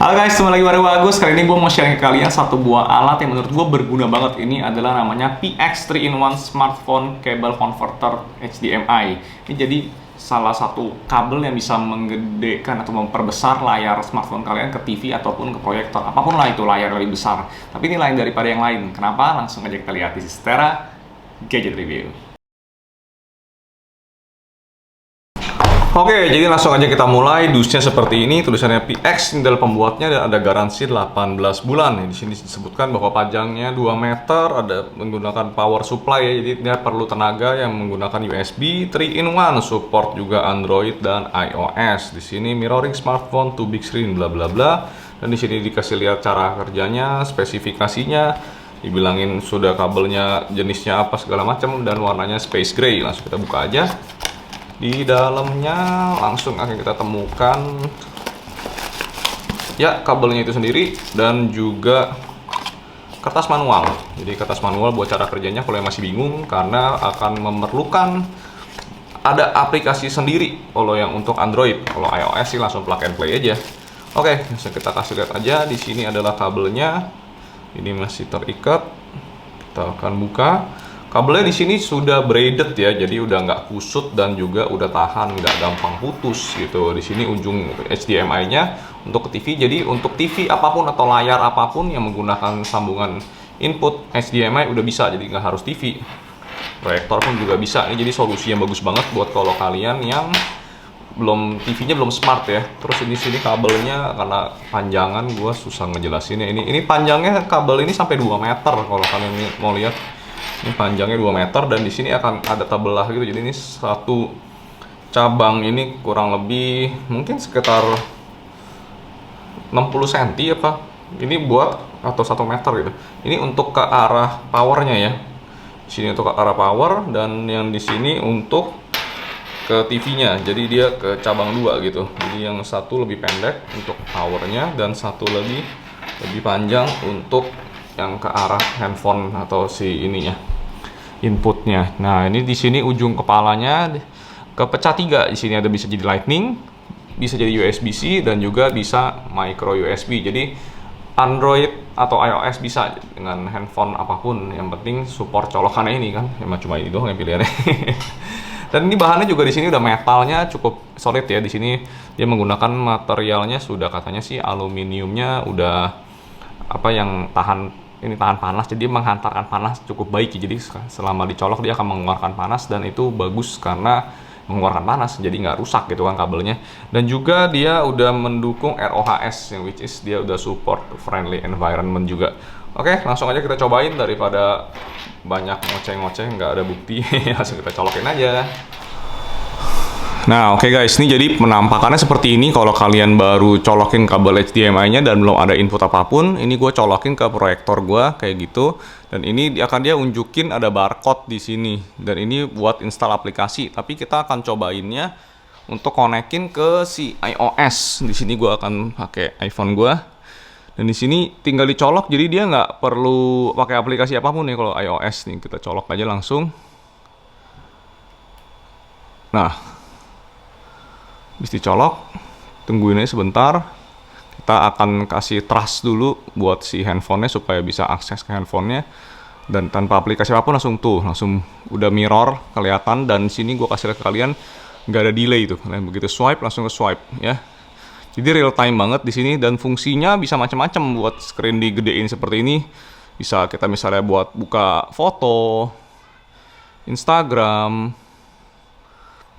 Halo guys, kembali lagi bareng Bagus. Kali ini gue mau share ke kalian satu buah alat yang menurut gue berguna banget. Ini adalah namanya PX 3-in-1 Smartphone Cable Converter HDMI. Ini jadi salah satu kabel yang bisa menggedekan atau memperbesar layar smartphone kalian ke TV ataupun ke proyektor. Apapun lah itu layar lebih besar. Tapi ini lain daripada yang lain. Kenapa? Langsung aja kita lihat di Sistera Gadget Review. Oke, jadi langsung aja kita mulai. Dusnya seperti ini, tulisannya PX, ini adalah pembuatnya dan ada garansi 18 bulan. Di sini disebutkan bahwa panjangnya 2 meter, ada menggunakan power supply ya, jadi dia perlu tenaga yang menggunakan USB 3-in-1, support juga Android dan iOS. Di sini mirroring smartphone to big screen bla bla bla. Dan di sini dikasih lihat cara kerjanya, spesifikasinya, dibilangin sudah kabelnya jenisnya apa segala macam dan warnanya space gray. Langsung kita buka aja. Di dalamnya langsung akan kita temukan ya kabelnya itu sendiri dan juga kertas manual. Jadi kertas manual buat cara kerjanya kalau yang masih bingung, karena akan memerlukan ada aplikasi sendiri kalau yang untuk Android. Kalau iOS sih langsung plug and play aja. Oke, kita kasih lihat aja. Di sini adalah kabelnya. Ini masih terikat. Kita akan buka. Kabelnya di sini sudah braided ya, jadi udah nggak kusut dan juga udah tahan, nggak gampang putus gitu. Di sini ujung HDMI-nya untuk ke TV, jadi untuk TV apapun atau layar apapun yang menggunakan sambungan input HDMI udah bisa, jadi nggak harus TV. Proyektor pun juga bisa. Ini jadi solusi yang bagus banget buat kalau kalian yang belum TV-nya belum smart ya. Terus di sini kabelnya karena panjangan gua susah ngejelasinnya. Ini panjangnya kabel ini sampai 2 meter kalau kalian mau lihat. Ini panjangnya 2 meter dan di sini akan ada tabelah gitu. Jadi ini satu cabang ini kurang lebih mungkin sekitar 60 cm apa. Ini buat atau 1 meter gitu. Ini untuk ke arah powernya ya. Di sini untuk ke arah power dan yang di sini untuk ke TV-nya. Jadi dia ke cabang 2 gitu. Jadi yang satu lebih pendek untuk powernya dan satu lagi lebih panjang untuk yang ke arah handphone atau si ininya, inputnya. Nah, ini di sini ujung kepalanya kepecah 3. Di sini ada bisa jadi Lightning, bisa jadi USB-C dan juga bisa micro USB. Jadi Android atau iOS bisa dengan handphone apapun. Yang penting support colokannya ini kan. Emang cuma ini doang yang pilihannya. Dan ini bahannya juga di sini udah metalnya cukup solid ya. Di sini dia menggunakan materialnya sudah katanya sih aluminiumnya udah apa yang tahan panas, jadi menghantarkan panas cukup baik. Jadi selama dicolok dia akan mengeluarkan panas dan itu bagus karena mengeluarkan panas, jadi nggak rusak gitu kan kabelnya. Dan juga dia udah mendukung RoHS, yang which is dia udah support friendly environment juga. Oke, langsung aja kita cobain daripada banyak ngoceh-ngoceh nggak ada bukti. Langsung kita colokin aja. Nah, oke guys, ini jadi penampakannya seperti ini. Kalau kalian baru colokin kabel HDMI-nya dan belum ada input apapun, ini gue colokin ke proyektor gue kayak gitu. Dan ini akan dia unjukin ada barcode di sini. Dan ini buat install aplikasi. Tapi kita akan cobainnya untuk konekin ke si iOS. Di sini gue akan pakai iPhone gue. Dan di sini tinggal dicolok, jadi dia nggak perlu pakai aplikasi apapun nih kalau iOS nih. Kita colok aja langsung. Nah, bisa dicolok, tungguin aja sebentar. Kita akan kasih trust dulu buat si handphonenya supaya bisa akses ke handphonenya. Dan tanpa aplikasi apapun langsung udah mirror kelihatan. Dan sini gue kasih lihat ke kalian nggak ada delay tuh. Kalian begitu swipe langsung ke swipe ya. Jadi real time banget di sini dan fungsinya bisa macam-macam. Buat screen digedein seperti ini, bisa kita misalnya buat buka foto, Instagram.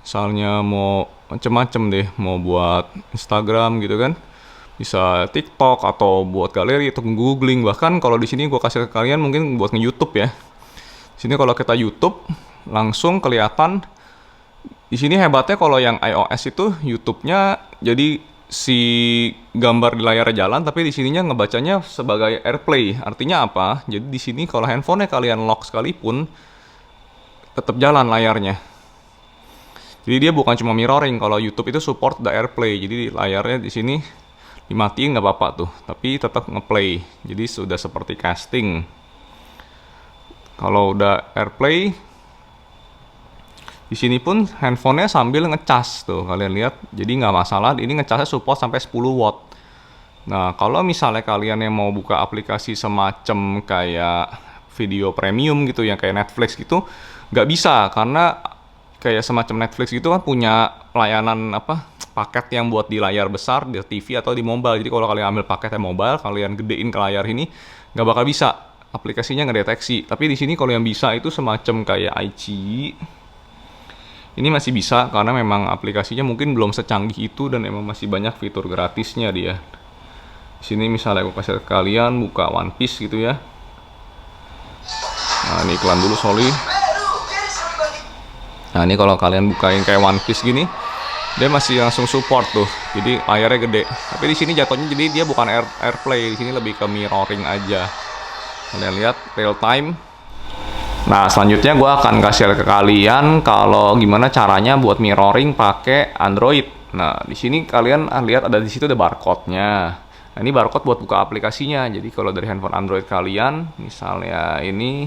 Misalnya mau macem-macem deh, mau buat Instagram gitu kan, bisa TikTok atau buat galeri atau googling. Bahkan kalau di sini gue kasih ke kalian mungkin buat nge-YouTube ya. Di sini kalau kita YouTube langsung kelihatan. Di sini hebatnya kalau yang iOS itu YouTube-nya jadi si gambar di layar jalan, tapi di sininya ngebacanya sebagai AirPlay. Artinya apa? Jadi di sini kalau handphonenya kalian lock sekalipun tetap jalan layarnya. Jadi dia bukan cuma mirroring. Kalau YouTube itu support the AirPlay. Jadi layarnya di sini dimatiin nggak apa-apa tuh, tapi tetap ngeplay. Jadi sudah seperti casting. Kalau udah AirPlay, di sini pun handphonenya sambil ngecas tuh. Kalian lihat. Jadi nggak masalah. Ini ngecasnya support sampai 10 watt. Nah, kalau misalnya kalian yang mau buka aplikasi semacam kayak video premium gitu, yang kayak Netflix gitu, nggak bisa karena kayak semacam Netflix gitu kan punya layanan apa paket yang buat di layar besar di TV atau di mobile. Jadi kalau kalian ambil paketnya mobile, kalian gedein ke layar ini nggak bakal bisa aplikasinya ngedeteksi. Tapi di sini kalau yang bisa itu semacam kayak iQIYI. Ini masih bisa karena memang aplikasinya mungkin belum secanggih itu dan memang masih banyak fitur gratisnya dia. Di sini misalnya aku kasih ke kalian buka One Piece gitu ya. Nah, ini iklan dulu, sorry. Nah, ini kalau kalian bukain kayak One Piece gini, dia masih langsung support tuh. Jadi layarnya gede. Tapi di sini jatuhnya jadi dia bukan AirPlay, di sini lebih ke mirroring aja. Kalian lihat real time. Nah, selanjutnya gue akan kasih ke kalian kalau gimana caranya buat mirroring pakai Android. Nah, di sini kalian lihat ada di situ ada barcode-nya. Nah, ini barcode buat buka aplikasinya. Jadi kalau dari handphone Android kalian, misalnya ini,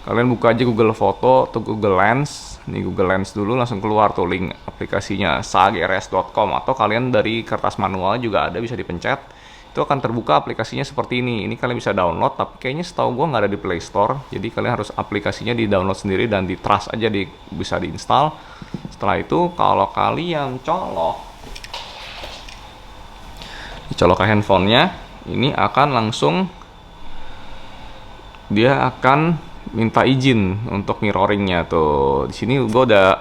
kalian buka aja Google Foto atau Google Lens. Ini Google Lens dulu langsung keluar tuh link aplikasinya sagrs.com, atau kalian dari kertas manual juga ada, bisa dipencet. Itu akan terbuka aplikasinya seperti ini. Ini kalian bisa download, tapi kayaknya setahu gue nggak ada di Play Store. Jadi kalian harus aplikasinya di download sendiri dan di trust aja, bisa diinstal. Setelah itu kalau kalian dicolok ke handphonenya, ini akan langsung dia akan minta izin untuk mirroringnya tuh. Di sini gue udah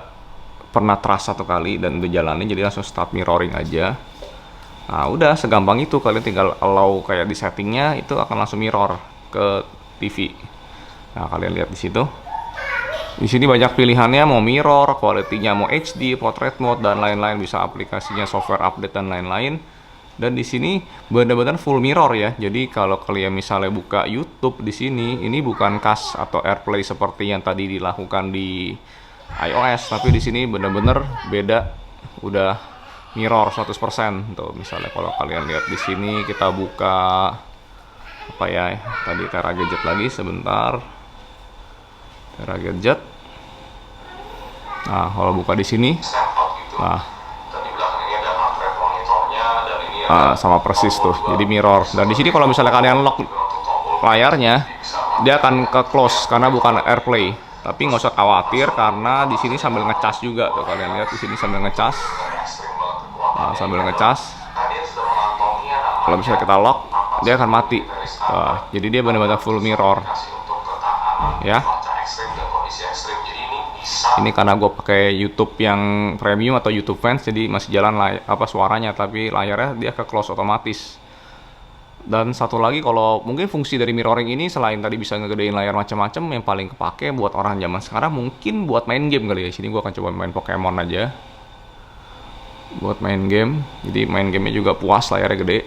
pernah trust satu kali dan udah jalanin, jadi langsung start mirroring aja. Nah, udah segampang itu, kalian tinggal allow kayak di settingnya, itu akan langsung mirror ke TV. Nah, kalian lihat di situ. Di sini banyak pilihannya, mau mirror, quality-nya mau HD, portrait mode dan lain-lain, bisa aplikasinya software update dan lain-lain. Dan di sini benar-benar full mirror ya. Jadi kalau kalian misalnya buka YouTube di sini, ini bukan CAS atau AirPlay seperti yang tadi dilakukan di iOS, tapi di sini benar-benar beda, udah mirror 100%. Tuh, misalnya kalau kalian lihat di sini, kita buka apa ya? Tadi Tera Gadget lagi sebentar. Tera Gadget. Nah, kalau buka di sini, nah sama persis tuh, jadi mirror. Dan di sini kalau misalnya kalian lock layarnya, dia akan ke close karena bukan AirPlay. Tapi nggak usah khawatir karena di sini sambil ngecas juga tuh, kalian lihat di sini sambil ngecas. Nah, sambil ngecas. Kalau misalnya kita lock, dia akan mati. Jadi dia benar-benar full mirror. Ya. Ini karena gue pakai YouTube yang premium atau YouTube Fans, jadi masih jalan suaranya, tapi layarnya dia ke close otomatis. Dan satu lagi, kalau mungkin fungsi dari mirroring ini selain tadi bisa ngegedein layar macam-macam, yang paling kepake buat orang zaman sekarang mungkin buat main game kali ya. Sini gue akan coba main Pokemon aja. Buat main game, jadi main gamenya juga puas, layarnya gede.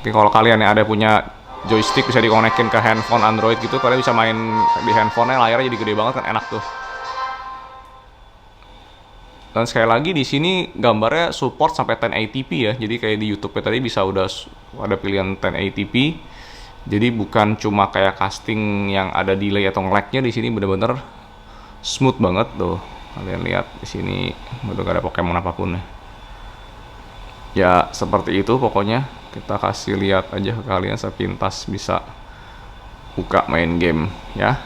Oke, kalau kalian yang ada punya joystick bisa dikonekin ke handphone Android gitu, kalian bisa main di handphonenya, layarnya jadi gede banget kan, enak tuh. Dan sekali lagi di sini gambarnya support sampai 1080p ya. Jadi kayak di YouTube tadi bisa udah ada pilihan 1080p. Jadi bukan cuma kayak casting yang ada delay atau nge-lag-nya, di sini bener-bener smooth banget tuh. Kalian lihat di sini udah gak ada Pokemon apapun ya. Ya seperti itu pokoknya. Kita kasih lihat aja ke kalian sepintas, bisa buka main game ya.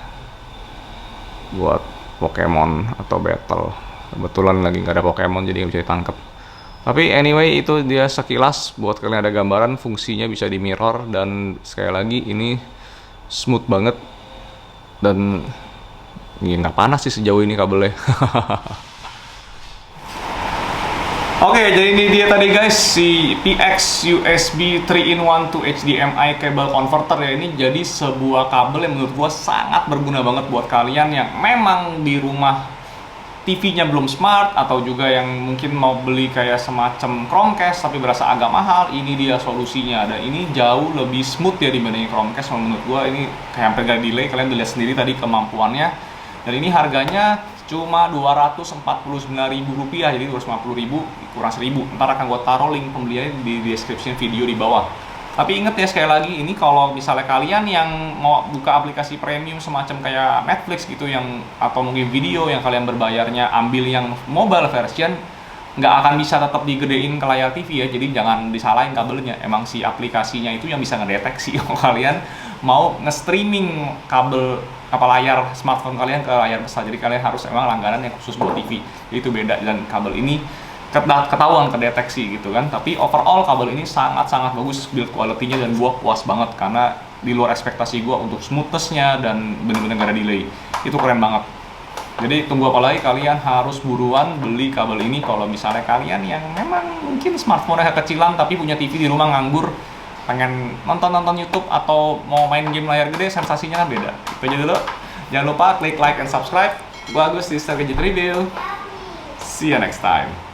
Buat Pokemon atau battle. Kebetulan lagi nggak ada Pokemon jadi nggak bisa ditangkap. Tapi anyway, itu dia sekilas buat kalian ada gambaran, fungsinya bisa di mirror. Dan sekali lagi ini smooth banget. Dan ini nggak panas sih sejauh ini kabelnya. Oke, jadi ini dia tadi guys, si PX USB 3-in-1 to HDMI cable converter ya. Ini jadi sebuah kabel yang menurut gua sangat berguna banget buat kalian yang memang di rumah TV-nya belum smart, atau juga yang mungkin mau beli kayak semacam Chromecast tapi berasa agak mahal. Ini dia solusinya, dan ini jauh lebih smooth ya dibanding Chromecast. Menurut gua ini kayak hampir gak delay, kalian lihat sendiri tadi kemampuannya. Dan ini harganya cuma Rp249.000, jadi Rp250.000 kurang 1.000. Ntar akan gue taruh link pembeliannya di description video di bawah. Tapi inget ya, sekali lagi, ini kalau misalnya kalian yang mau buka aplikasi premium semacam kayak Netflix gitu, yang atau mungkin video yang kalian berbayarnya ambil yang mobile version, nggak akan bisa tetap digedein ke layar TV ya, jadi jangan disalahin kabelnya, emang si aplikasinya itu yang bisa ngedeteksi kalau kalian mau nge-streaming kabel layar smartphone kalian ke layar besar. Jadi kalian harus emang langganan yang khusus buat TV, jadi itu beda, dan kabel ini ketahuan kedeteksi gitu kan. Tapi overall kabel ini sangat-sangat bagus build quality-nya, dan gua puas banget karena di luar ekspektasi gua untuk smoothness-nya, dan bener-bener gak ada delay. Itu keren banget. Jadi tunggu apa lagi, kalian harus buruan beli kabel ini kalau misalnya kalian yang memang mungkin smartphone-nya kecilan tapi punya TV di rumah nganggur, pengen nonton YouTube atau mau main game layar gede, sensasinya kan beda. Itu aja dulu. Jangan lupa klik like and subscribe. Gua Agus di Star Gadget Review. See you next time.